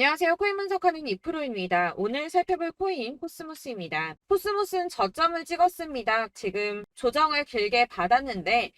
안녕하세요. 코인 분석하는 이프로입니다. 오늘 살펴볼 코인 코스모스입니다. 코스모스는 저점을 찍었습니다. 지금 조정을 길게 받았는데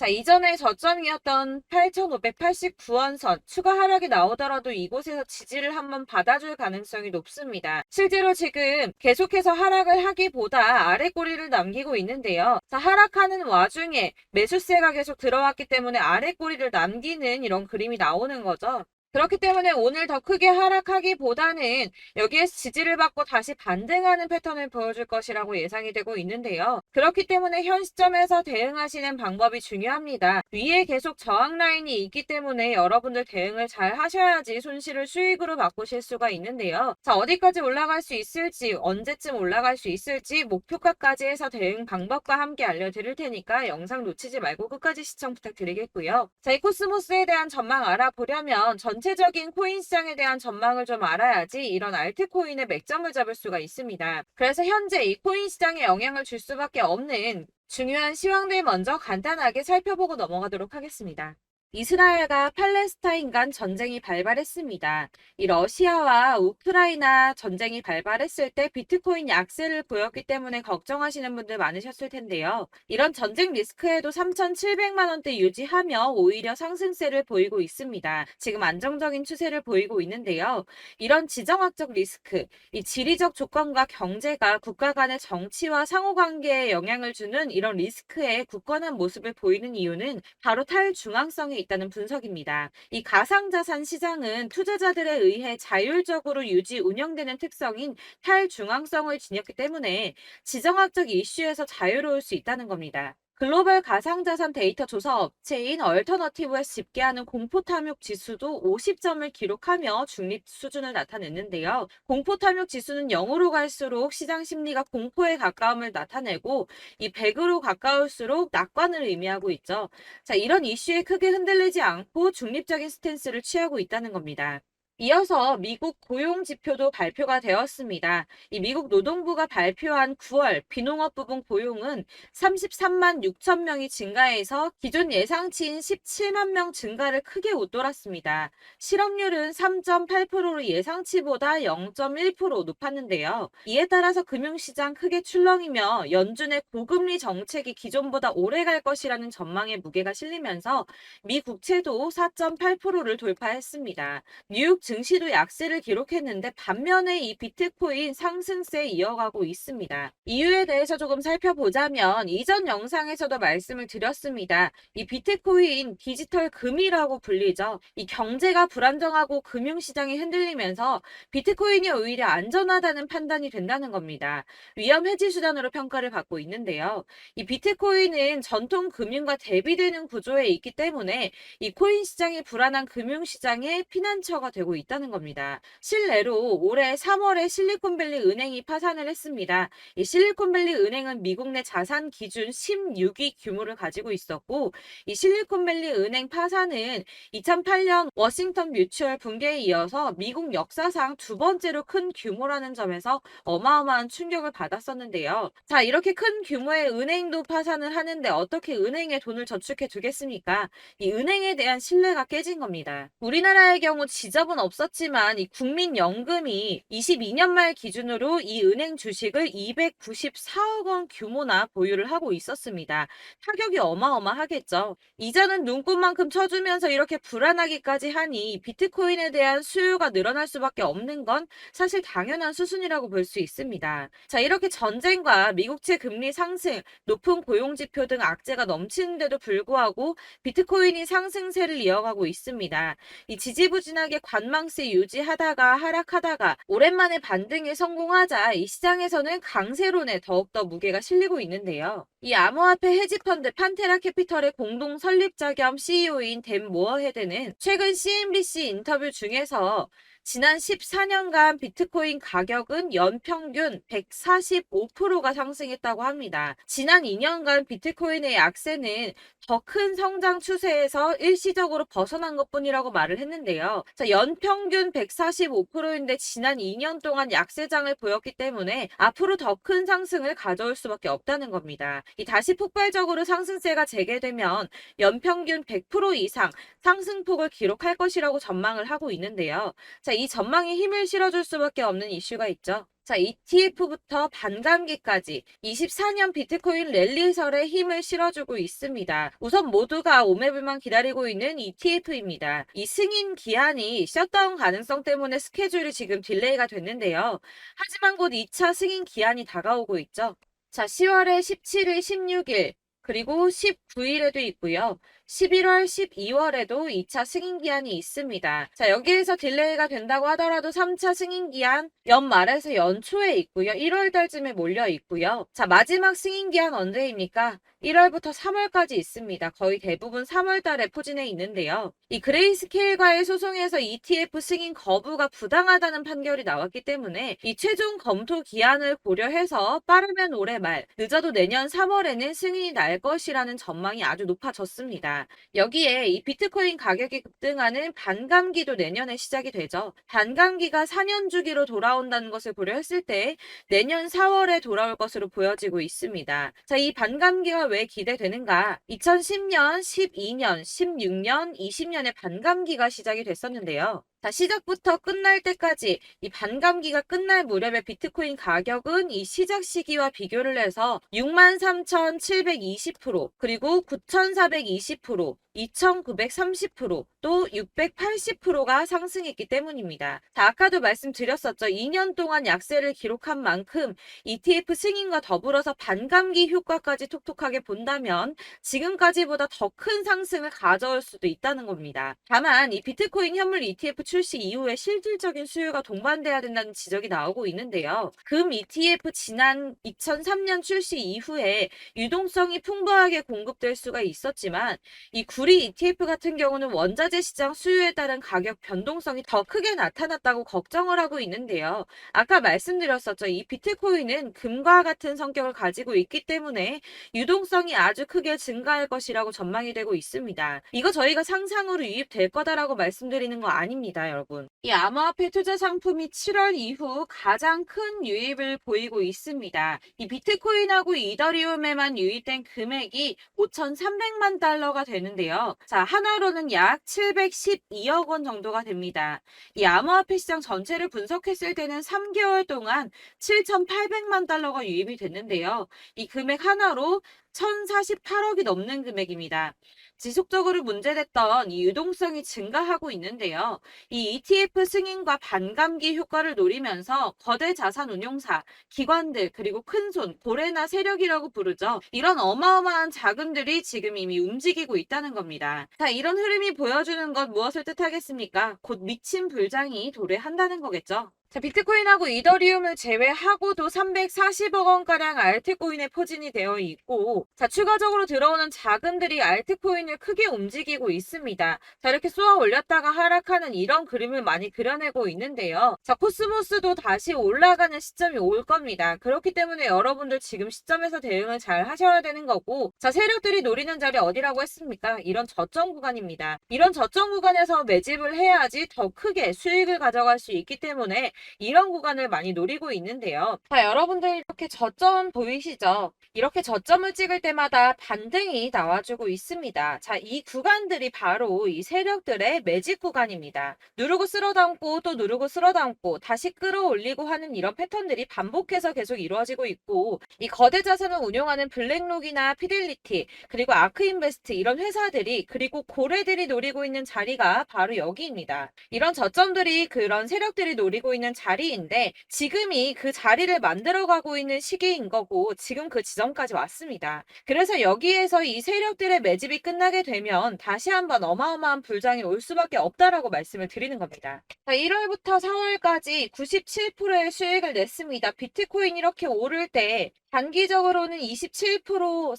이전에 저점이었던 8,589원 선 추가 하락이 나오더라도 이곳에서 지지를 한번 받아줄 가능성이 높습니다. 실제로 지금 계속해서 하락을 하기보다 아래 꼬리를 남기고 있는데요. 하락하는 와중에 매수세가 계속 들어왔기 때문에 아래 꼬리를 남기는 이런 그림이 나오는 거죠. 그렇기 때문에 오늘 더 크게 하락하기보다는 여기에서 지지를 받고 다시 반등하는 패턴을 보여줄 것이라고 예상이 되고 있는데요. 그렇기 때문에 현 시점에서 대응하시는 방법이 중요합니다. 위에 계속 저항 라인이 있기 때문에 여러분들 대응을 잘 하셔야지 손실을 수익으로 바꾸실 수가 있는데요. 어디까지 올라갈 수 있을지, 언제쯤 올라갈 수 있을지 목표가까지 해서 대응 방법과 함께 알려드릴 테니까 영상 놓치지 말고 끝까지 시청 부탁드리겠고요. 이 코스모스에 대한 전망 알아보려면 전체적인 코인 시장에 대한 전망을 좀 알아야지 이런 알트코인의 맥점을 잡을 수가 있습니다. 그래서 현재 이 코인 시장에 영향을 줄 수밖에 없는 중요한 시황들 먼저 간단하게 살펴보고 넘어가도록 하겠습니다. 이스라엘과 팔레스타인 간 전쟁이 발발했습니다. 이 러시아와 우크라이나 전쟁이 발발했을 때 비트코인 약세를 보였기 때문에 걱정하시는 분들 많으셨을 텐데요. 이런 전쟁 리스크에도 3,700만 원대 유지하며 오히려 상승세를 보이고 있습니다. 지금 안정적인 추세를 보이고 있는데요. 이런 지정학적 리스크, 이 지리적 조건과 경제가 국가 간의 정치와 상호관계에 영향을 주는 이런 리스크에 굳건한 모습을 보이는 이유는 바로 탈중앙성이 있다는 분석입니다. 이 가상자산 시장은 투자자들에 의해 자율적으로 유지 운영되는 특성인 탈중앙성을 지녔기 때문에 지정학적 이슈에서 자유로울 수 있다는 겁니다. 글로벌 가상자산 데이터 조사 업체인 얼터너티브에서 집계하는 공포탐욕 지수도 50점을 기록하며 중립 수준을 나타냈는데요. 공포탐욕 지수는 0으로 갈수록 시장 심리가 공포에 가까움을 나타내고 이 100으로 가까울수록 낙관을 의미하고 있죠. 이런 이슈에 크게 흔들리지 않고 중립적인 스탠스를 취하고 있다는 겁니다. 이어서 미국 고용 지표도 발표가 되었습니다. 이 미국 노동부가 발표한 9월 비농업 부분 고용은 33만 6천 명이 증가해서 기존 예상치인 17만 명 증가를 크게 웃돌았습니다. 실업률은 3.8%로 예상치보다 0.1% 높았는데요. 이에 따라서 금융시장 크게 출렁이며 연준의 고금리 정책이 기존보다 오래 갈 것이라는 전망에 무게가 실리면서 미 국채도 4.8%를 돌파했습니다. 뉴욕 증시도 약세를 기록했는데 반면에 이 비트코인 상승세 이어가고 있습니다. 이유에 대해서 조금 살펴보자면 이전 영상에서도 말씀을 드렸습니다. 이 비트코인 디지털 금이라고 불리죠. 이 경제가 불안정하고 금융시장이 흔들리면서 비트코인이 오히려 안전하다는 판단이 된다는 겁니다. 위험 해지 수단으로 평가를 받고 있는데요. 이 비트코인은 전통 금융과 대비되는 구조에 있기 때문에 이 코인 시장이 불안한 금융시장의 피난처가 되고 있다는 겁니다. 실내로 올해 3월에 실리콘밸리 은행이 파산을 했습니다. 이 실리콘밸리 은행은 미국 내 자산 기준 16위 규모를 가지고 있었고 이 실리콘밸리 은행 파산은 2008년 워싱턴 뮤추얼 붕괴에 이어서 미국 역사상 두 번째로 큰 규모라는 점에서 어마어마한 충격을 받았었는데요. 이렇게 큰 규모의 은행도 파산을 하는데 어떻게 은행에 돈을 저축해 두겠습니까? 이 은행에 대한 신뢰가 깨진 겁니다. 우리나라의 경우 지점은 없었지만 이 국민연금이 22년 말 기준으로 이 은행 주식을 294억 원 규모나 보유를 하고 있었습니다. 타격이 어마어마하겠죠. 이자는 눈꽃만큼 쳐주면서 이렇게 불안하기까지 하니 비트코인에 대한 수요가 늘어날 수밖에 없는 건 사실 당연한 수순이라고 볼 수 있습니다. 이렇게 전쟁과 미국채 금리 상승, 높은 고용지표 등 악재가 넘치는데도 불구하고 비트코인이 상승세를 이어가고 있습니다. 이 지지부진하게 관망세 유지하다가 하락하다가 오랜만에 반등에 성공하자 이 시장에서는 강세론에 더욱더 무게가 실리고 있는데요. 이 암호화폐 헤지펀드 판테라 캐피털의 공동 설립자 겸 CEO인 댄 모어헤드는 최근 CNBC 인터뷰 중에서 지난 14년간 비트코인 가격은 연평균 145%가 상승했다고 합니다. 지난 2년간 비트코인의 약세는 더 큰 성장 추세에서 일시적으로 벗어난 것뿐이라고 말을 했는데요. 연평균 145%인데 지난 2년 동안 약세장을 보였기 때문에 앞으로 더 큰 상승을 가져올 수밖에 없다는 겁니다. 다시 폭발적으로 상승세가 재개되면 연평균 100% 이상 상승폭을 기록할 것이라고 전망을 하고 있는데요. 이 전망에 힘을 실어줄 수밖에 없는 이슈가 있죠. 자, ETF부터 반감기까지 24년 비트코인 랠리설에 힘을 실어주고 있습니다. 우선 모두가 오매불만 기다리고 있는 ETF입니다. 이 승인 기한이 셧다운 가능성 때문에 스케줄이 지금 딜레이가 됐는데요. 하지만 곧 2차 승인 기한이 다가오고 있죠. 자, 10월에 17일, 16일, 그리고 19일에도 있고요. 11월, 12월에도 2차 승인 기한이 있습니다. 자, 여기에서 딜레이가 된다고 하더라도 3차 승인 기한 연말에서 연초에 있고요. 1월 달쯤에 몰려 있고요. 자, 마지막 승인 기한 언제입니까? 1월부터 3월까지 있습니다. 거의 대부분 3월 달에 포진해 있는데요. 이 그레이스케일과의 소송에서 ETF 승인 거부가 부당하다는 판결이 나왔기 때문에 이 최종 검토 기한을 고려해서 빠르면 올해 말, 늦어도 내년 3월에는 승인이 날 것이라는 전망이 아주 높아졌습니다. 여기에 이 비트코인 가격이 급등하는 반감기도 내년에 시작이 되죠. 반감기가 4년 주기로 돌아온다는 것을 고려했을 때 내년 4월에 돌아올 것으로 보여지고 있습니다. 자, 이 반감기가 왜 기대되는가? 2010년, 12년, 16년, 20년에 반감기가 시작이 됐었는데요. 자, 시작부터 끝날 때까지 이 반감기가 끝날 무렵에 비트코인 가격은 이 시작 시기와 비교를 해서 63,720%, 그리고 9,420%, 2,930%, 또 680%가 상승했기 때문입니다. 자, 아까도 말씀드렸었죠. 2년 동안 약세를 기록한 만큼 ETF 승인과 더불어서 반감기 효과까지 톡톡하게 본다면 지금까지보다 더 큰 상승을 가져올 수도 있다는 겁니다. 다만 이 비트코인 현물 ETF 출시 이후에 실질적인 수요가 동반돼야 된다는 지적이 나오고 있는데요. 금 ETF 지난 2003년 출시 이후에 유동성이 풍부하게 공급될 수가 있었지만 이 구리 ETF 같은 경우는 원자재 시장 수요에 따른 가격 변동성이 더 크게 나타났다고 걱정을 하고 있는데요. 아까 말씀드렸었죠. 이 비트코인은 금과 같은 성격을 가지고 있기 때문에 유동성이 아주 크게 증가할 것이라고 전망이 되고 있습니다. 이거 저희가 상상으로 유입될 거다라고 말씀드리는 거 아닙니다, 여러분. 이 암호화폐 투자 상품이 7월 이후 가장 큰 유입을 보이고 있습니다. 이 비트코인하고 이더리움에만 유입된 금액이 5,300만 달러가 되는데요. 자, 하나로는 약 712억 원 정도가 됩니다. 이 암호화폐 시장 전체를 분석했을 때는 3개월 동안 7,800만 달러가 유입이 됐는데요. 이 금액 하나로 1,048억이 넘는 금액입니다. 지속적으로 문제됐던 이 유동성이 증가하고 있는데요. 이 ETF 승인과 반감기 효과를 노리면서 거대 자산 운용사, 기관들, 그리고 큰손, 고래나 세력이라고 부르죠. 이런 어마어마한 자금들이 지금 이미 움직이고 있다는 겁니다. 자, 이런 흐름이 보여주는 것 무엇을 뜻하겠습니까? 곧 미친 불장이 도래한다는 거겠죠. 자, 비트코인하고 이더리움을 제외하고도 340억 원가량 알트코인에 포진이 되어 있고, 자, 추가적으로 들어오는 자금들이 알트코인을 크게 움직이고 있습니다. 자, 이렇게 쏘아 올렸다가 하락하는 이런 그림을 많이 그려내고 있는데요. 자, 코스모스도 다시 올라가는 시점이 올 겁니다. 그렇기 때문에 여러분들 지금 시점에서 대응을 잘 하셔야 되는 거고, 자, 세력들이 노리는 자리 어디라고 했습니까? 이런 저점 구간입니다. 이런 저점 구간에서 매집을 해야지 더 크게 수익을 가져갈 수 있기 때문에 이런 구간을 많이 노리고 있는데요. 자, 여러분들 이렇게 저점 보이시죠? 이렇게 저점을 찍을 때마다 반등이 나와주고 있습니다. 자, 이 구간들이 바로 이 세력들의 매집 구간입니다. 누르고 쓸어담고 또 누르고 쓸어담고 다시 끌어올리고 하는 이런 패턴들이 반복해서 계속 이루어지고 있고, 이 거대 자산을 운용하는 블랙록이나 피델리티, 그리고 아크인베스트 이런 회사들이, 그리고 고래들이 노리고 있는 자리가 바로 여기입니다. 이런 저점들이 그런 세력들이 노리고 있는 자리인데 지금이 그 자리를 만들어가고 있는 시기인 거고 지금 그 지점까지 왔습니다. 그래서 여기에서 이 세력들의 매집이 끝나게 되면 다시 한번 어마어마한 불장이 올 수밖에 없다라고 말씀을 드리는 겁니다. 자, 1월부터 4월까지 97%의 수익을 냈습니다. 비트코인 이렇게 오를 때 단기적으로는 27%,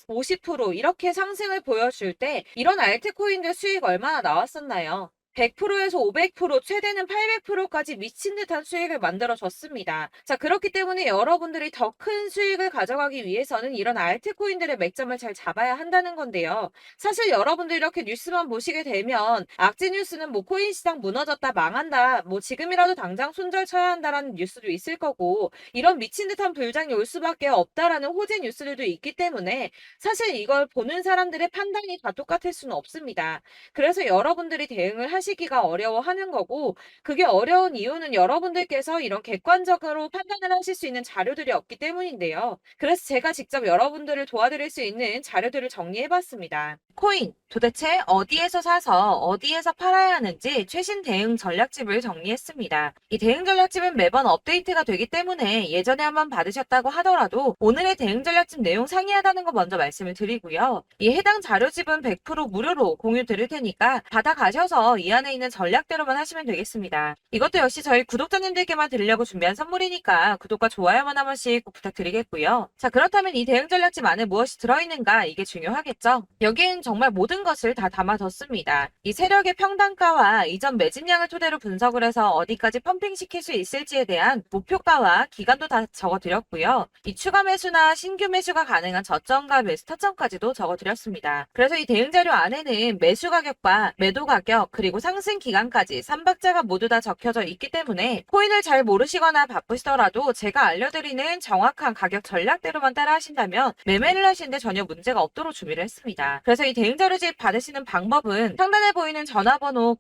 50% 이렇게 상승을 보여줄 때 이런 알트코인들 수익 얼마나 나왔었나요? 100%에서 500%, 최대는 800%까지 미친 듯한 수익을 만들어줬습니다. 자, 그렇기 때문에 여러분들이 더 큰 수익을 가져가기 위해서는 이런 알트코인들의 맥점을 잘 잡아야 한다는 건데요. 사실 여러분들 이렇게 뉴스만 보시게 되면 악재 뉴스는 뭐 코인 시장 무너졌다, 망한다, 뭐 지금이라도 당장 손절 쳐야 한다라는 뉴스도 있을 거고, 이런 미친 듯한 불장이 올 수밖에 없다라는 호재 뉴스들도 있기 때문에 사실 이걸 보는 사람들의 판단이 다 똑같을 수는 없습니다. 그래서 여러분들이 대응을 하시 판단하시기가 어려워하는 거고, 그게 어려운 이유는 여러분들께서 이런 객관적으로 판단을 하실 수 있는 자료들이 없기 때문인데요. 그래서 제가 직접 여러분들을 도와드릴 수 있는 자료들을 정리해봤습니다. 코인, 도대체 어디에서 사서 어디에서 팔아야 하는지 최신 대응 전략집을 정리했습니다. 이 대응 전략집은 매번 업데이트가 되기 때문에 예전에 한번 받으셨다고 하더라도 오늘의 대응 전략집 내용 상이하다는 거 먼저 말씀을 드리고요. 이 해당 자료집은 100% 무료로 공유 드릴 테니까 받아가셔서 이 안에 있는 전략대로만 하시면 되겠습니다. 이것도 역시 저희 구독자님들께만 드리려고 준비한 선물이니까 구독과 좋아요만 한 번씩 꼭 부탁드리겠고요. 자, 그렇다면 이 대응 전략집 안에 무엇이 들어있는가, 이게 중요하겠죠? 여기엔 정말 모든 것을 다 담아뒀습니다. 이 세력의 평단가와 이전 매집량을 토대로 분석을 해서 어디까지 펌핑시킬 수 있을지에 대한 목표가와 기간도 다 적어드렸고요. 이 추가 매수나 신규 매수가 가능한 저점과 매수 타점까지도 적어드렸습니다. 그래서 이 대응 자료 안에는 매수 가격과 매도 가격, 그리고 상승 기간까지 3박자가 모두 다 적혀져 있기 때문에 코인을 잘 모르시거나 바쁘시더라도 제가 알려드리는 정확한 가격 전략대로만 따라 하신다면 매매를 하시는데 전혀 문제가 없도록 준비를 했습니다. 그래서 이 대응 자료집 받으시는 방법은 상단에 보이는 전화번호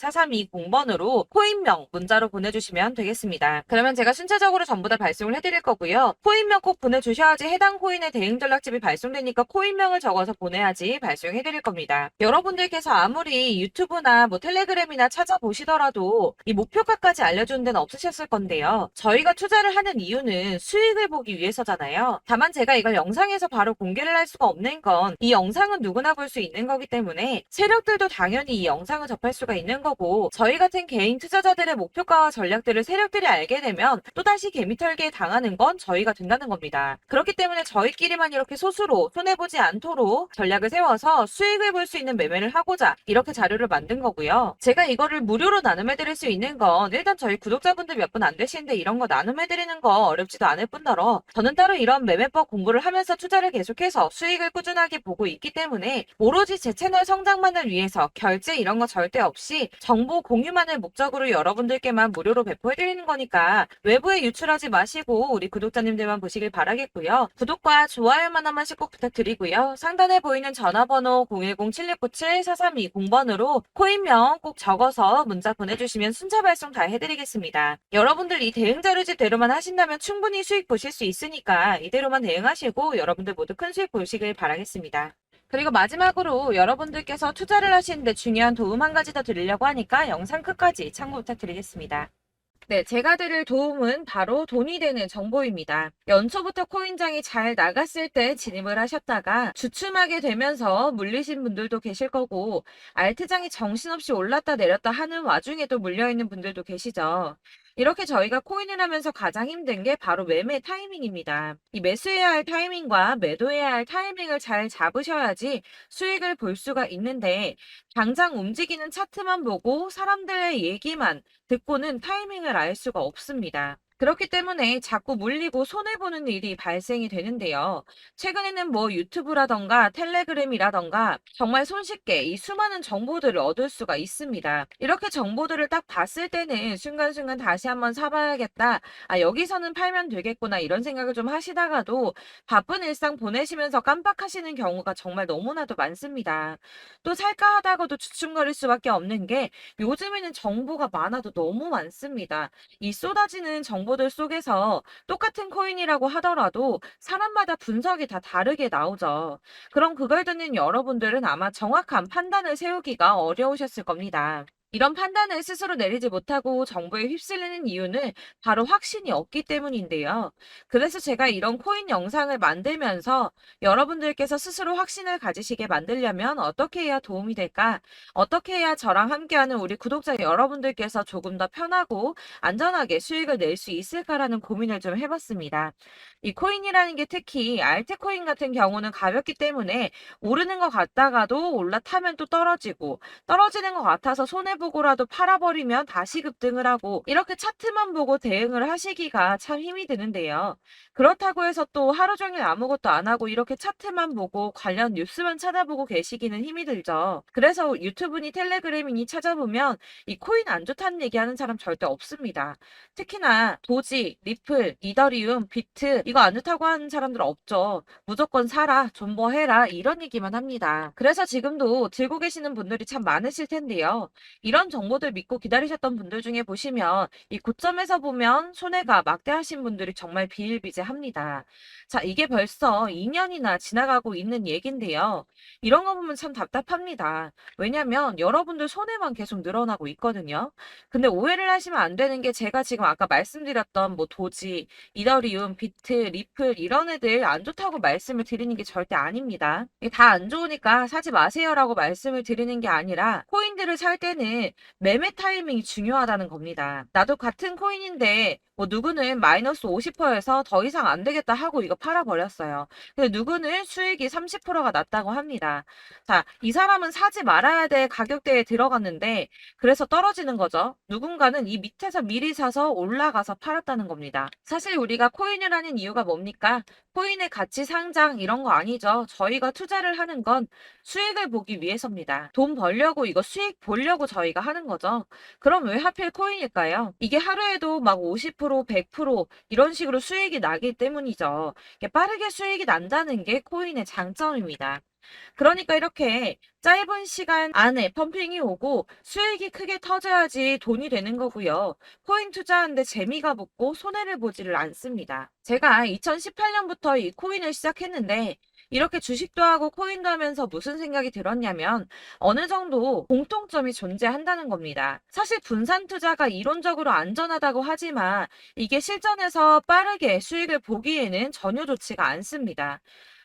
010-7697-4320번으로 코인명 문자로 보내주시면 되겠습니다. 그러면 제가 순차적으로 전부 다 발송을 해드릴 거고요. 코인명 꼭 보내주셔야지 해당 코인의 대응 전략집이 발송되니까 코인명을 적어서 보내야지 발송해드릴 겁니다. 여러분들께서 아무리 유튜브나 텔레그램이나 찾아보시더라도 이 목표가까지 알려주는 데는 없으셨을 건데요. 저희가 투자를 하는 이유는 수익을 보기 위해서잖아요. 다만 제가 이걸 영상에서 바로 공개를 할 수가 없는 건 이 영상은 누구나 볼 수 있는 거기 때문에 세력들도 당연히 이 영상을 접할 수가 있는 거고, 저희 같은 개인 투자자들의 목표가와 전략들을 세력들이 알게 되면 또다시 개미털기에 당하는 건 저희가 된다는 겁니다. 그렇기 때문에 저희끼리만 이렇게 소수로 손해보지 않도록 전략을 세워서 수익을 볼 수 있는 매매를 하고자 이렇게 자료를 만든 거고요. 제가 이거를 무료로 나눔해드릴 수 있는 건 일단 저희 구독자분들 몇 분 안 되시는데 이런 거 나눔해드리는 거 어렵지도 않을 뿐더러 저는 따로 이런 매매법 공부를 하면서 투자를 계속해서 수익을 꾸준하게 보고 있기 때문에 오로지 제 채널 성장만을 위해서 결제 이런 거 절대 없이 정보 공유만을 목적으로 여러분들께만 무료로 배포해드리는 거니까 외부에 유출하지 마시고 우리 구독자님들만 보시길 바라겠고요. 구독과 좋아요만 한 번씩 꼭 부탁드리고요. 상단에 보이는 전화번호 010-7697-4320번으로 코인명 꼭 적어서 문자 보내주시면 순차 발송 다 해드리겠습니다. 여러분들 이 대응 자료집대로만 하신다면 충분히 수익 보실 수 있으니까 이대로만 대응하시고 여러분들 모두 큰 수익 보시길 바라겠습니다. 그리고 마지막으로 여러분들께서 투자를 하시는데 중요한 도움 한 가지 더 드리려고 하니까 영상 끝까지 참고 부탁드리겠습니다. 네, 제가 드릴 도움은 바로 돈이 되는 정보입니다. 연초부터 코인장이 잘 나갔을 때 진입을 하셨다가 주춤하게 되면서 물리신 분들도 계실 거고, 알트장이 정신없이 올랐다 내렸다 하는 와중에도 물려있는 분들도 계시죠. 이렇게 저희가 코인을 하면서 가장 힘든 게 바로 매매 타이밍입니다. 이 매수해야 할 타이밍과 매도해야 할 타이밍을 잘 잡으셔야지 수익을 볼 수가 있는데, 당장 움직이는 차트만 보고 사람들의 얘기만 듣고는 타이밍을 알 수가 없습니다. 그렇기 때문에 자꾸 물리고 손해보는 일이 발생이 되는데요. 최근에는 유튜브라던가 텔레그램이라던가 정말 손쉽게 이 수많은 정보들을 얻을 수가 있습니다. 이렇게 정보들을 딱 봤을 때는 순간순간 다시 한번 사봐야겠다. 아, 여기서는 팔면 되겠구나. 이런 생각을 좀 하시다가도 바쁜 일상 보내시면서 깜빡하시는 경우가 정말 너무나도 많습니다. 또 살까 하다가도 주춤거릴 수밖에 없는 게 요즘에는 정보가 많아도 너무 많습니다. 이 쏟아지는 정보들 속에서 똑같은 코인이라고 하더라도 사람마다 분석이 다 다르게 나오죠. 그럼 그걸 듣는 여러분들은 아마 정확한 판단을 세우기가 어려우셨을 겁니다. 이런 판단을 스스로 내리지 못하고 정보에 휩쓸리는 이유는 바로 확신이 없기 때문인데요. 그래서 제가 이런 코인 영상을 만들면서 여러분들께서 스스로 확신을 가지시게 만들려면 어떻게 해야 도움이 될까? 어떻게 해야 저랑 함께하는 우리 구독자 여러분들께서 조금 더 편하고 안전하게 수익을 낼 수 있을까라는 고민을 좀 해봤습니다. 이 코인이라는 게 특히 알트코인 같은 경우는 가볍기 때문에 오르는 것 같다가도 올라타면 또 떨어지고 떨어지는 것 같아서 손해 보고라도 팔아버리면 다시 급등을 하고 이렇게 차트만 보고 대응을 하시기가 참 힘이 드는데요. 그렇다고 해서 또 하루 종일 아무것도 안 하고 이렇게 차트만 보고 관련 뉴스만 찾아보고 계시기는 힘이 들죠. 그래서 유튜브니 텔레그램이니 찾아보면 이 코인 안 좋다는 얘기하는 사람 절대 없습니다. 특히나 도지, 리플, 이더리움, 비트 이거 안 좋다고 하는 사람들 없죠. 무조건 사라, 존버해라 이런 얘기만 합니다. 그래서 지금도 들고 계시는 분들이 참 많으실 텐데요. 이런 정보들 믿고 기다리셨던 분들 중에 보시면 이 고점에서 보면 손해가 막대하신 분들이 정말 비일비재합니다. 자, 이게 벌써 2년이나 지나가고 있는 얘긴데요. 이런 거 보면 참 답답합니다. 왜냐면 여러분들 손해만 계속 늘어나고 있거든요. 근데 오해를 하시면 안 되는 게 제가 지금 아까 말씀드렸던 뭐 도지, 이더리움, 비트, 리플 이런 애들 안 좋다고 말씀을 드리는 게 절대 아닙니다. 이게 다 안 좋으니까 사지 마세요라고 말씀을 드리는 게 아니라 코인들을 살 때는 매매 타이밍이 중요하다는 겁니다. 나도 같은 코인인데 뭐 누구는 마이너스 50%에서 더 이상 안 되겠다 하고 이거 팔아버렸어요. 근데 누구는 수익이 30%가 났다고 합니다. 자, 이 사람은 사지 말아야 될 가격대에 들어갔는데 그래서 떨어지는 거죠. 누군가는 이 밑에서 미리 사서 올라가서 팔았다는 겁니다. 사실 우리가 코인을 하는 이유가 뭡니까? 코인의 가치 상장 이런 거 아니죠. 저희가 투자를 하는 건 수익을 보기 위해서입니다. 돈 벌려고 이거 수익 보려고 저희가 하는 거죠. 그럼 왜 하필 코인일까요? 이게 하루에도 막 50%, 100% 이런 식으로 수익이 나기 때문이죠. 이게 빠르게 수익이 난다는 게 코인의 장점입니다. 그러니까 이렇게 짧은 시간 안에 펌핑이 오고 수익이 크게 터져야지 돈이 되는 거고요. 코인 투자하는데 재미가 붙고 손해를 보지를 않습니다. 제가 2018년부터 이 코인을 시작했는데 이렇게 주식도 하고 코인도 하면서 무슨 생각이 들었냐면 어느 정도 공통점이 존재한다는 겁니다. 사실 분산 투자가 이론적으로 안전하다고 하지만 이게 실전에서 빠르게 수익을 보기에는 전혀 좋지가 않습니다.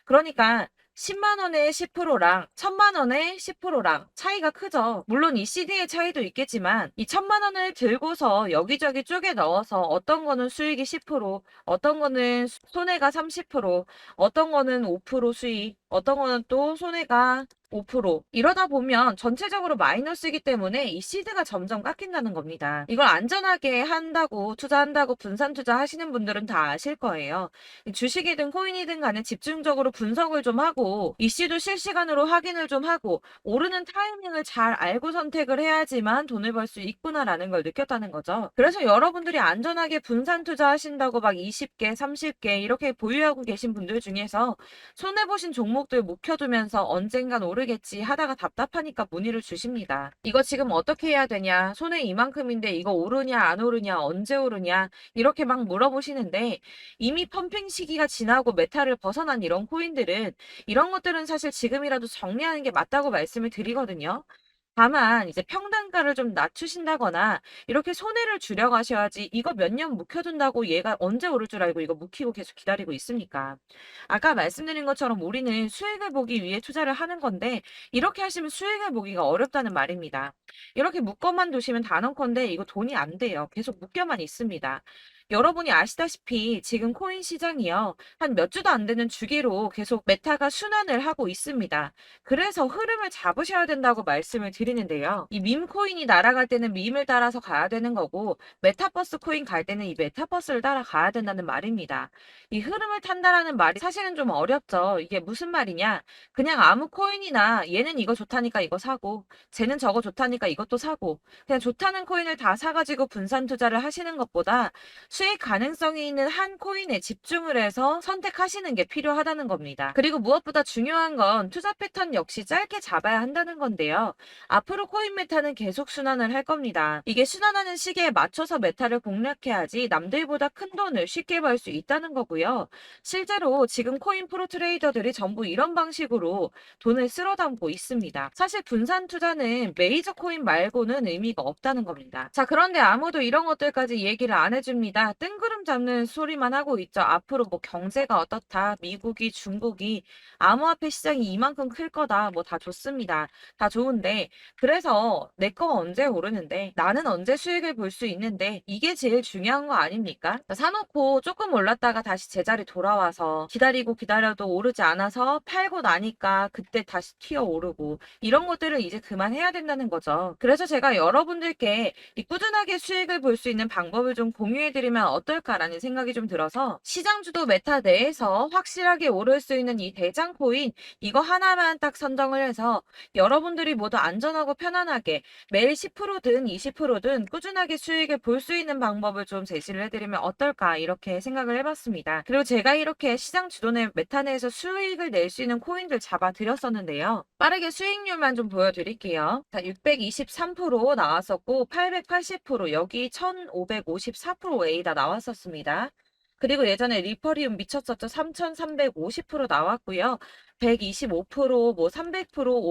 그러니까 10만 원에 10%랑 1000만 원에 10%랑 차이가 크죠. 물론 이 CD의 차이도 있겠지만 이 1000만 원을 들고서 여기저기 쪼개 넣어서 어떤 거는 수익이 10%, 어떤 거는 손해가 30%, 어떤 거는 5% 수익, 어떤 거는 또 손해가 5% 이러다 보면 전체적으로 마이너스이기 때문에 이 시드가 점점 깎인다는 겁니다. 이걸 안전하게 한다고 투자한다고 분산 투자하시는 분들은 다 아실 거예요. 주식이든 코인이든 간에 집중적으로 분석을 좀 하고 이슈도 실시간으로 확인을 좀 하고 오르는 타이밍을 잘 알고 선택을 해야지만 돈을 벌 수 있구나라는 걸 느꼈다는 거죠. 그래서 여러분들이 안전하게 분산 투자하신다고 막 20개, 30개 이렇게 보유하고 계신 분들 중에서 손해보신 종목들 묵혀두면서 언젠간 오르겠지 하다가 답답하니까 문의를 주십니다. 이거 지금 어떻게 해야 되냐? 손해 이만큼인데 이거 오르냐 안 오르냐 언제 오르냐 이렇게 막 물어보시는데 이미 펌핑 시기가 지나고 메타를 벗어난 이런 코인들은 이런 것들은 사실 지금이라도 정리하는 게 맞다고 말씀을 드리거든요. 다만 이제 평단가를 좀 낮추신다거나 이렇게 손해를 줄여가셔야지 이거 몇 년 묵혀둔다고 얘가 언제 오를 줄 알고 이거 묵히고 계속 기다리고 있습니까? 아까 말씀드린 것처럼 우리는 수익을 보기 위해 투자를 하는 건데 이렇게 하시면 수익을 보기가 어렵다는 말입니다. 이렇게 묶어만 두시면 단언컨대 이거 돈이 안 돼요. 계속 묶여만 있습니다. 여러분이 아시다시피 지금 코인 시장이요. 한 몇 주도 안 되는 주기로 계속 메타가 순환을 하고 있습니다. 그래서 흐름을 잡으셔야 된다고 말씀을 드리는데요. 이 밈 코인이 날아갈 때는 밈을 따라서 가야 되는 거고 메타버스 코인 갈 때는 이 메타버스를 따라가야 된다는 말입니다. 이 흐름을 탄다라는 말이 사실은 좀 어렵죠. 이게 무슨 말이냐? 그냥 아무 코인이나 얘는 이거 좋다니까 이거 사고 쟤는 저거 좋다니까 이것도 사고 그냥 좋다는 코인을 다 사가지고 분산 투자를 하시는 것보다 수익 가능성이 있는 한 코인에 집중을 해서 선택하시는 게 필요하다는 겁니다. 그리고 무엇보다 중요한 건 투자 패턴 역시 짧게 잡아야 한다는 건데요. 앞으로 코인 메타는 계속 순환을 할 겁니다. 이게 순환하는 시기에 맞춰서 메타를 공략해야지 남들보다 큰 돈을 쉽게 벌 수 있다는 거고요. 실제로 지금 코인 프로 트레이더들이 전부 이런 방식으로 돈을 쓸어 담고 있습니다. 사실 분산 투자는 메이저 코인 말고는 의미가 없다는 겁니다. 자, 그런데 아무도 이런 것들까지 얘기를 안 해줍니다. 우리가 뜬구름 잡는 소리만 하고 있죠. 앞으로 뭐 경제가 어떻다, 미국이, 중국이 암호화폐 시장이 이만큼 클 거다, 뭐 다 좋습니다. 다 좋은데 그래서 내 거 언제 오르는데 나는 언제 수익을 볼 수 있는데 이게 제일 중요한 거 아닙니까? 사놓고 조금 올랐다가 다시 제자리 돌아와서 기다리고 기다려도 오르지 않아서 팔고 나니까 그때 다시 튀어 오르고 이런 것들을 이제 그만해야 된다는 거죠. 그래서 제가 여러분들께 이 꾸준하게 수익을 볼 수 있는 방법을 좀 공유해드리면 어떨까라는 생각이 좀 들어서 시장주도 메타 내에서 확실하게 오를 수 있는 이 대장 코인 이거 하나만 딱 선정을 해서 여러분들이 모두 안전하고 편안하게 매일 10%든 20%든 꾸준하게 수익을 볼 수 있는 방법을 좀 제시를 해드리면 어떨까 이렇게 생각을 해봤습니다. 그리고 제가 이렇게 시장 주도내 메타 내에서 수익을 낼 수 있는 코인들 잡아드렸었는데요. 빠르게 수익률만 좀 보여드릴게요. 자, 623% 나왔었고 880% 여기 1554%A 다 나왔었습니다. 그리고 예전에 리퍼리움 미쳤었죠. 3350% 나왔고요. 125%, 뭐 300%,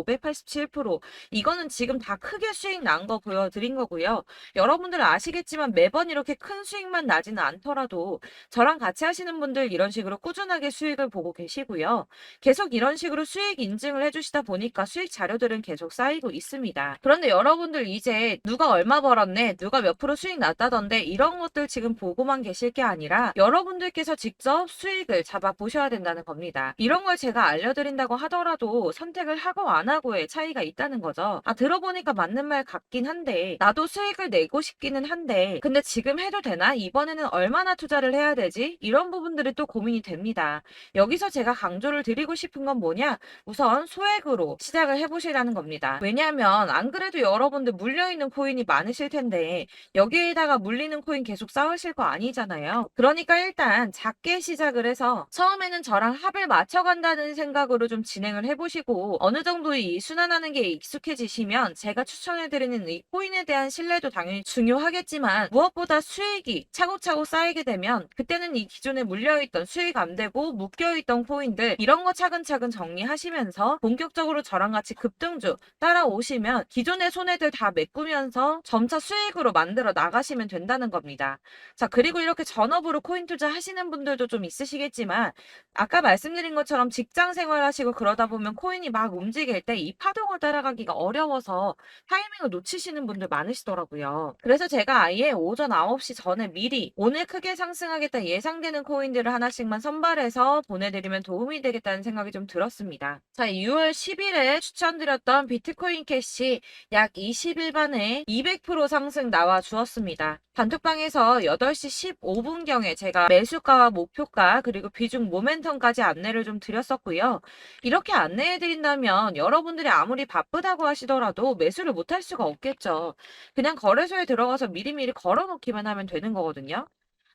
587% 이거는 지금 다 크게 수익 난 거 보여드린 거고요. 여러분들 아시겠지만 매번 이렇게 큰 수익만 나지는 않더라도 저랑 같이 하시는 분들 이런 식으로 꾸준하게 수익을 보고 계시고요. 계속 이런 식으로 수익 인증을 해주시다 보니까 수익 자료들은 계속 쌓이고 있습니다. 그런데 여러분들 이제 누가 얼마 벌었네, 누가 몇 프로 수익 났다던데 이런 것들 지금 보고만 계실 게 아니라 여러분들께서 직접 수익을 잡아 보셔야 된다는 겁니다. 이런 걸 제가 알려드린다고 하더라도 선택을 하고 안 하고의 차이가 있다는 거죠. 아, 들어보니까 맞는 말 같긴 한데 나도 수익을 내고 싶기는 한데 근데 지금 해도 되나? 이번에는 얼마나 투자를 해야 되지? 이런 부분들이 또 고민이 됩니다. 여기서 제가 강조를 드리고 싶은 건 뭐냐? 우선 소액으로 시작을 해보시라는 겁니다. 왜냐하면 안 그래도 여러분들 물려있는 코인이 많으실 텐데 여기에다가 물리는 코인 계속 쌓으실 거 아니잖아요. 그러니까 일단 작게 시작을 해서 처음에는 저랑 합을 맞춰간다는 생각으로 좀 진행을 해보시고 어느 정도 이 순환하는 게 익숙해지시면 제가 추천해드리는 이 코인에 대한 신뢰도 당연히 중요하겠지만 무엇보다 수익이 차곡차곡 쌓이게 되면 그때는 이 기존에 물려있던 수익 안 되고 묶여있던 코인들 이런 거 차근차근 정리하시면서 본격적으로 저랑 같이 급등주 따라오시면 기존의 손해들 다 메꾸면서 점차 수익으로 만들어 나가시면 된다는 겁니다. 자, 그리고 이렇게 전업으로 코인 투자 하시는 분들도 좀 있으시겠지만 아까 말씀드린 것처럼 직장 생활하시고 그러다 보면 코인이 막 움직일 때 이 파동을 따라가기가 어려워서 타이밍을 놓치시는 분들 많으시더라고요. 그래서 제가 아예 오전 9시 전에 미리 오늘 크게 상승하겠다 예상되는 코인들을 하나씩만 선발해서 보내드리면 도움이 되겠다는 생각이 좀 들었습니다. 자, 6월 10일에 추천드렸던 비트코인 캐시 약 20일 만에 200% 상승 나와 주었습니다. 단톡방에서 8시 15분경에 제가 매수가와 목표가 그리고 비중 모멘텀까지 안내를 좀 드렸었고요. 이렇게 안내해 드린다면 여러분들이 아무리 바쁘다고 하시더라도 매수를 못할 수가 없겠죠. 그냥 거래소에 들어가서 미리미리 걸어놓기만 하면 되는 거거든요.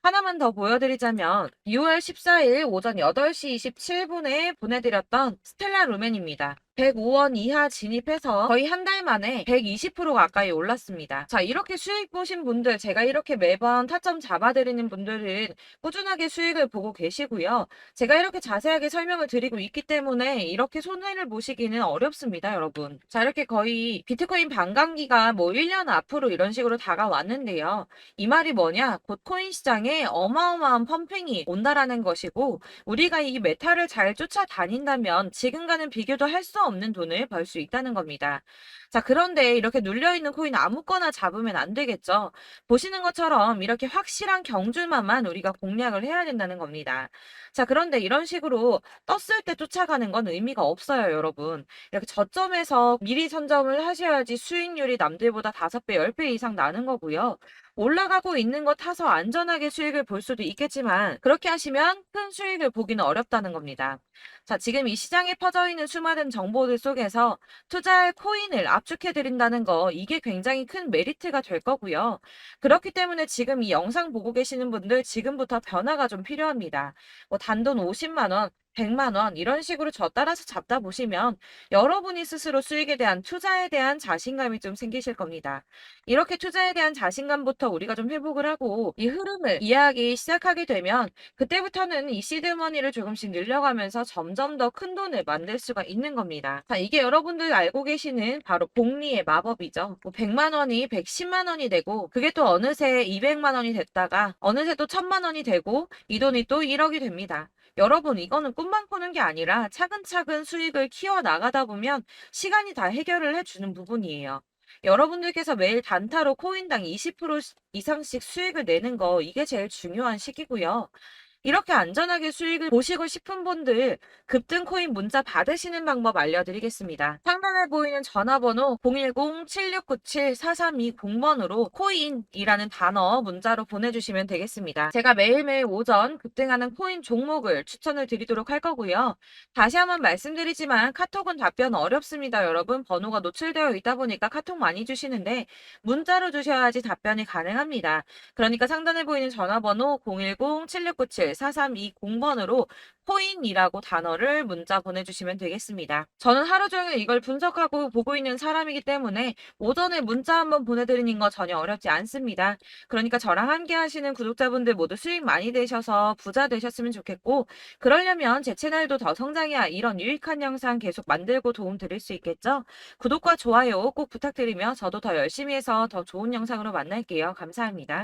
하나만 더 보여드리자면 6월 14일 오전 8시 27분에 보내드렸던 스텔라 루멘입니다. 105원 이하 진입해서 거의 한 달 만에 120% 가까이 올랐습니다. 자, 이렇게 수익 보신 분들, 제가 이렇게 매번 타점 잡아드리는 분들은 꾸준하게 수익을 보고 계시고요. 제가 이렇게 자세하게 설명을 드리고 있기 때문에 이렇게 손해를 보시기는 어렵습니다, 여러분. 자, 이렇게 거의 비트코인 반감기가 뭐 1년 앞으로 이런 식으로 다가왔는데요. 이 말이 뭐냐? 곧 코인 시장에 어마어마한 펌핑이 온다라는 것이고 우리가 이 메타를 잘 쫓아다닌다면 지금과는 비교도 할 수 없는 돈을 벌 수 있다는 겁니다. 자, 그런데 이렇게 눌려있는 코인 아무거나 잡으면 안 되겠죠. 보시는 것처럼 이렇게 확실한 경주만만 우리가 공략을 해야 된다는 겁니다. 자, 그런데 이런 식으로 떴을 때 쫓아가는 건 의미가 없어요, 여러분. 이렇게 저점에서 미리 선점을 하셔야지 수익률이 남들보다 5배, 10배 이상 나는 거고요. 올라가고 있는 거 타서 안전하게 수익을 볼 수도 있겠지만 그렇게 하시면 큰 수익을 보기는 어렵다는 겁니다. 자, 지금 이 시장에 퍼져 있는 수많은 정보들 속에서 투자할 코인을 압축해 드린다는 거 이게 굉장히 큰 메리트가 될 거고요. 그렇기 때문에 지금 이 영상 보고 계시는 분들 지금부터 변화가 좀 필요합니다. 뭐 단돈 50만 원, 100만 원 이런 식으로 저 따라서 잡다 보시면 여러분이 스스로 수익에 대한 투자에 대한 자신감이 좀 생기실 겁니다. 이렇게 투자에 대한 자신감부터 우리가 좀 회복을 하고 이 흐름을 이해하기 시작하게 되면 그때부터는 이 시드머니를 조금씩 늘려가면서 점점 더 큰 돈을 만들 수가 있는 겁니다. 자, 이게 여러분들 알고 계시는 바로 복리의 마법이죠. 뭐 100만 원이 110만 원이 되고 그게 또 어느새 200만 원이 됐다가 어느새 또 1000만 원이 되고 이 돈이 또 1억이 됩니다. 여러분, 이거는 꿈만 꾸는 게 아니라 차근차근 수익을 키워 나가다 보면 시간이 다 해결을 해주는 부분이에요. 여러분들께서 매일 단타로 코인당 20% 이상씩 수익을 내는 거, 이게 제일 중요한 시기고요. 이렇게 안전하게 수익을 보시고 싶은 분들 급등 코인 문자 받으시는 방법 알려드리겠습니다. 상단에 보이는 전화번호 010-7697-4320번으로 코인이라는 단어 문자로 보내주시면 되겠습니다. 제가 매일매일 오전 급등하는 코인 종목을 추천을 드리도록 할 거고요. 다시 한번 말씀드리지만 카톡은 답변 어렵습니다. 여러분, 번호가 노출되어 있다 보니까 카톡 많이 주시는데 문자로 주셔야지 답변이 가능합니다. 그러니까 상단에 보이는 전화번호 010-7697-4320번으로 코인이라고 단어를 문자 보내주시면 되겠습니다. 저는 하루 종일 이걸 분석하고 보고 있는 사람이기 때문에 오전에 문자 한번 보내드리는 거 전혀 어렵지 않습니다. 그러니까 저랑 함께 하시는 구독자분들 모두 수익 많이 되셔서 부자 되셨으면 좋겠고, 그러려면 제 채널도 더 성장해야 이런 유익한 영상 계속 만들고 도움 드릴 수 있겠죠? 구독과 좋아요 꼭 부탁드리며 저도 더 열심히 해서 더 좋은 영상으로 만날게요. 감사합니다.